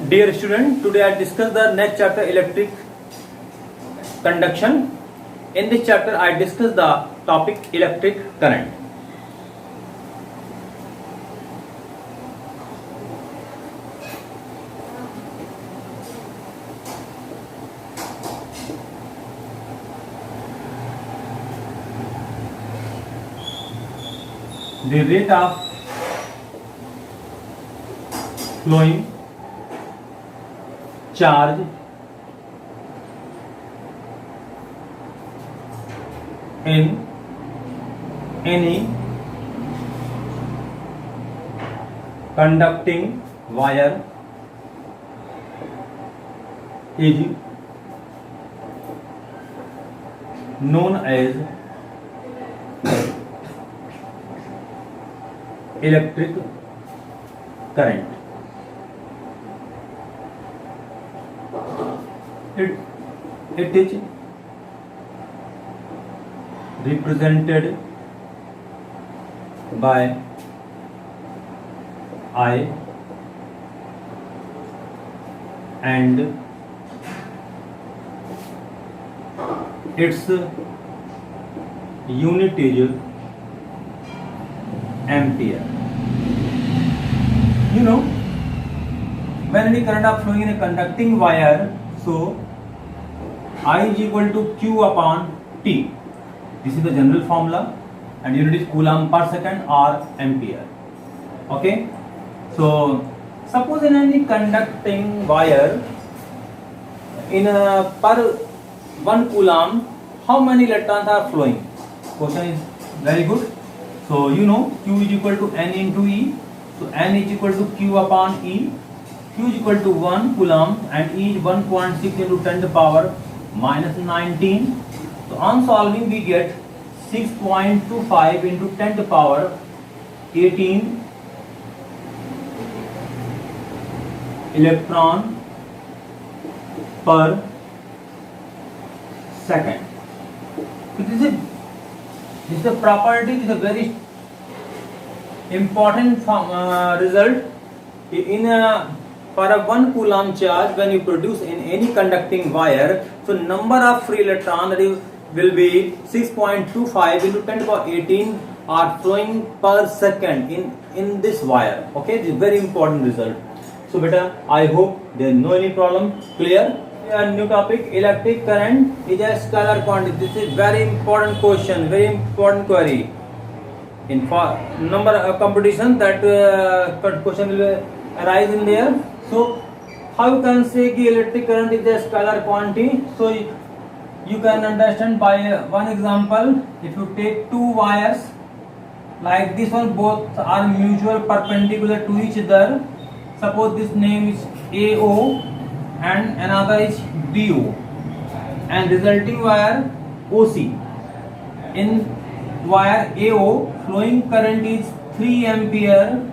Dear student, today I discuss the next chapter electric conduction. In this chapter I discuss the topic electric current. The rate of flowing charge in any conducting wire is known as electric current. It is represented by I and its unit is ampere. You know, when any current are flowing in a conducting wire, so I is equal to Q upon T. This is the general formula and unit is coulomb per second or ampere. Okay. So suppose in any conducting wire, in a per 1 coulomb, how many electrons are flowing? Question is very good. So you know Q is equal to N into E. So N is equal to Q upon E. Q is equal to 1 coulomb and E is 1.6 into 10 to the power minus 19. So on solving we get 6.25 into 10 to the power 18 electron per second. So this is a property, this is a very important result in a for a 1 coulomb charge. When you produce in any conducting wire, so number of free electron that will be 6.25 into 10 to the power 18 are flowing per second in this wire. Okay, this is very important result. So beta, I hope there is no any problem. Clear? A new topic, electric current is a scalar quantity. This is very important question, very important query. In for number of competition that question will arise in there. So how you can say कि electric current is a scalar quantity? So you can understand by one example. If you take two wires like this one, both are mutual perpendicular to each other. Suppose this name is AO and another is BO, and resulting wire OC. In wire AO, flowing current is 3 ampere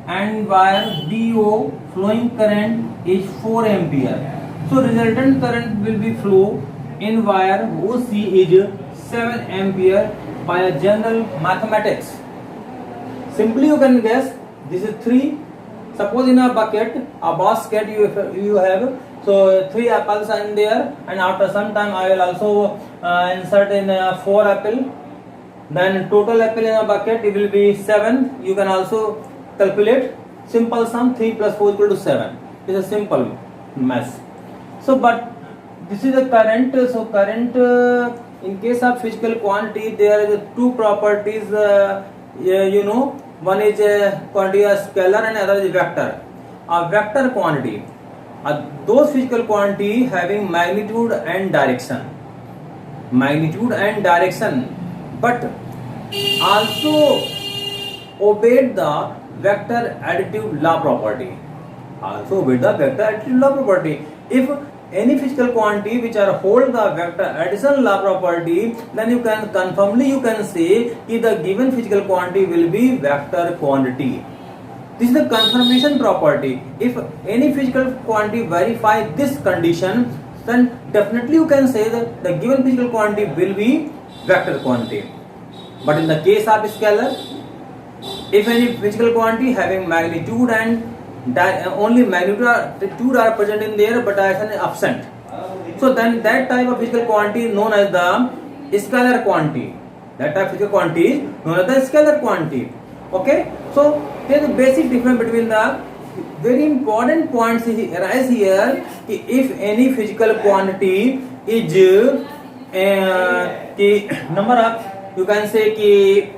and wire BO, flowing current is 4 ampere. So resultant current will be flow in wire OC is 7 ampere by a general mathematics. Simply you can guess this is 3. Suppose in a bucket, a basket you have, so 3 apples are in there, and after some time I will also insert in 4 apple. Then total apple in a bucket it will be 7. You can also calculate simple sum, 3 plus 4 equal to 7. It's a simple math. So but this is the current. So current in case of physical quantity there are two properties. You know, one is quantity is scalar and other is vector. A vector quantity, those physical quantity having magnitude and direction, but also obeyed the vector additive law property. If any physical quantity which are hold the vector addition law property, then you can confirmly say that the given physical quantity will be vector quantity. This is the confirmation property. If any physical quantity verify this condition, then definitely you can say that the given physical quantity will be vector quantity. But in the case of scalar, if any physical quantity having magnitude and only magnitude are present in there, but direction is absent. So then that type of physical quantity is known as the scalar quantity. That type of physical quantity is known as the scalar quantity. Okay, so there is a basic difference between the very important points arise here. If any physical quantity is the number of, you can say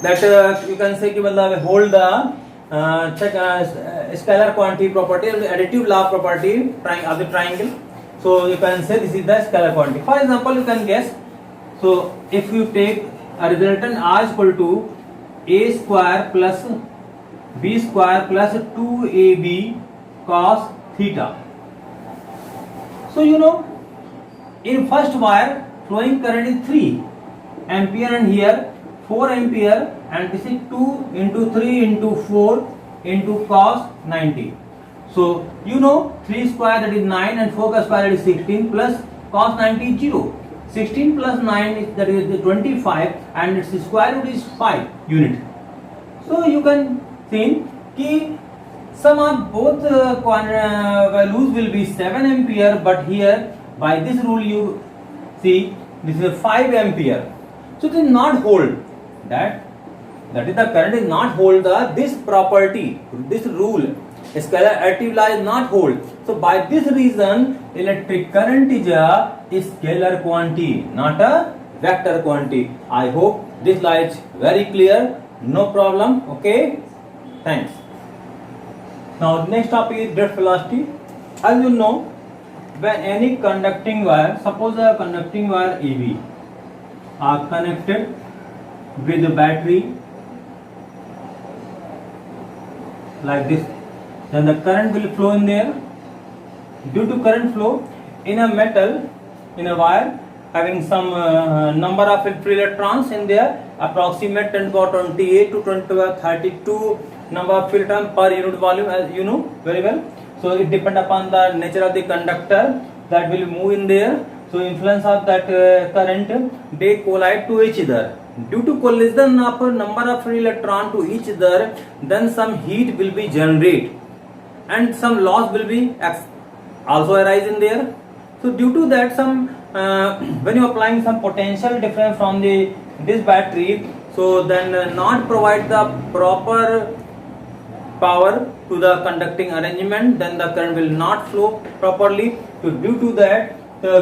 that you can say hold the scalar quantity property, the additive law property of the triangle. So you can say this is the scalar quantity. For example, you can guess. So if you take a resultant R is equal to a square plus b square plus 2ab cos theta. So you know, in first wire flowing current is 3 ampere and here 4 ampere, and this is 2 into 3 into 4 into cos 90. So you know 3 square, that is 9, and 4 square, that is 16, plus cos 90 is 0. 16 plus 9 is, that is 25, and its square root is 5 unit. So you can think ki sum of both values will be 7 ampere, but here by this rule you see this is 5 ampere. So it is not hold that is the current is not hold this property, this rule. Scalar additive law is not hold. So by this reason, electric current is a scalar quantity, not a vector quantity. I hope this law is very clear. No problem. Okay. Thanks. Now next topic is drift velocity. As you know, when any conducting wire, suppose a conducting wire EV are connected with a battery like this, then the current will flow in there. Due to current flow in a metal, in a wire having some number of free electrons in there, approximate 10 to 28 to 20 to 32 number of free electrons per unit volume, as you know very well. So it depends upon the nature of the conductor that will move in there. So influence of that current, they collide to each other. Due to collision of a number of free electrons to each other, then some heat will be generated and some loss will be also arise in there. So due to that, some when you are applying some potential difference from this battery, so then not provide the proper power to the conducting arrangement, then the current will not flow properly. So due to that,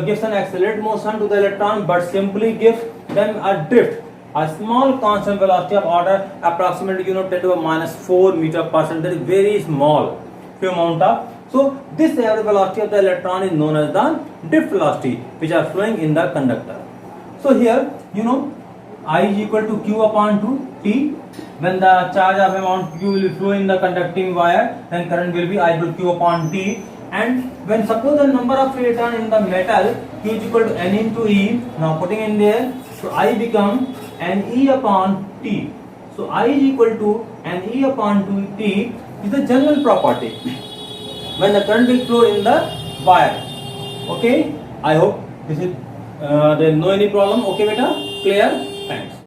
gives an accelerated motion to the electron, but simply gives them a drift, a small constant velocity of order approximately 10 to the minus 4 meter per second. That is very small few amount of. So this average velocity of the electron is known as the drift velocity, which are flowing in the conductor. So here you know I is equal to q upon 2 t. When the charge of amount q will flow in the conducting wire, then current will be I equal to q upon t. And when suppose the number of free electron in the metal q is equal to n into e, now putting in there, so I become n e upon t. So I is equal to n e upon 2 t is the general property when the current will flow in the wire. Okay, I hope this is there is no any problem. Okay beta, clear? Thanks.